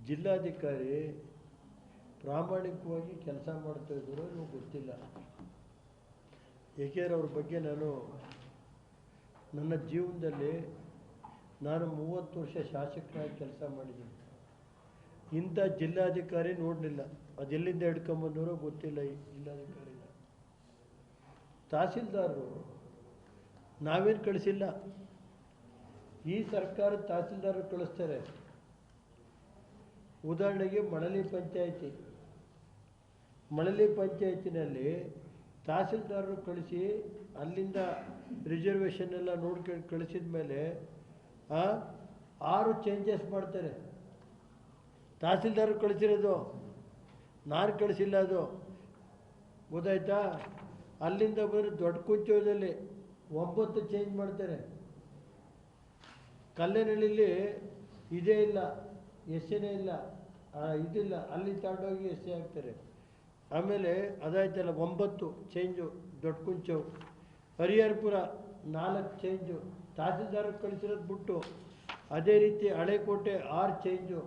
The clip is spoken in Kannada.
ಜಿಲ್ಲಾಧಿಕಾರಿ ಪ್ರಾಮಾಣಿಕವಾಗಿ ಕೆಲಸ ಮಾಡ್ತಾ ಇದ್ದಾರೋ ನಿಮಗೆ ಗೊತ್ತಿಲ್ಲ. ಏಕೆಂದರೆ ಅವ್ರ ಬಗ್ಗೆ ನನ್ನ ಜೀವನದಲ್ಲಿ ನಾನು 30 ವರ್ಷ ಶಾಸಕರಾಗಿ ಕೆಲಸ ಮಾಡಿದ್ದೀನಿ. ಇಂಥ ಜಿಲ್ಲಾಧಿಕಾರಿ ನೋಡಲಿಲ್ಲ. ಅದೆಲ್ಲಿಂದ ಹಿಡ್ಕೊಂಬಂದವರೋ ಗೊತ್ತಿಲ್ಲ. ಈ ಜಿಲ್ಲಾಧಿಕಾರಿನ ತಹಸೀಲ್ದಾರರು ನಾವೇನು ಕಳಿಸಿಲ್ಲ. ಈ ಸರ್ಕಾರ ತಹಸೀಲ್ದಾರರು ಕಳಿಸ್ತಾರೆ. ಉದಾಹರಣೆಗೆ ಮಳಲಿ ಪಂಚಾಯತಿನಲ್ಲಿ ತಹಸೀಲ್ದಾರರು ಕಳಿಸಿ ಅಲ್ಲಿಂದ ರಿಸರ್ವೇಷನ್ ಎಲ್ಲ ನೋಡ್ಕೊಂಡು ಕಳಿಸಿದ ಮೇಲೆ 6 ಚೇಂಜಸ್ ಮಾಡ್ತಾರೆ. ತಹಸೀಲ್ದಾರರು ಕಳಿಸಿರೋದು, ನಾನು ಕಳಿಸಿಲ್ಲ. ಅದು ಗೊತ್ತಾಯ್ತಾ? ಅಲ್ಲಿಂದ ಬಂದು ದೊಡ್ಡ ಕುಂಚೋದಲ್ಲಿ 9 ಚೇಂಜ್ ಮಾಡ್ತಾರೆ. ಕಲ್ಲೇನಹಳ್ಳಿಲಿ ಇದೇ ಇಲ್ಲ, ಎಸ್ಸೆನೇ ಇಲ್ಲ, ಇದಿಲ್ಲ, ಅಲ್ಲಿ ತಗೊಂಡೋಗಿ ಎಸ್ಸೆ ಹಾಕ್ತಾರೆ. ಆಮೇಲೆ ಅದಾಯ್ತಲ್ಲ 9 ಚೇಂಜು ದೊಡ್ಡ ಕುಂಚು. ಹರಿಹರಪುರ 4 ಚೇಂಜು ತಹಸೀಲ್ದಾರರು ಕಳಿಸಿರೋದು ಬಿಟ್ಟು. ಅದೇ ರೀತಿ ಹಳೆಕೋಟೆ 6 ಚೇಂಜು.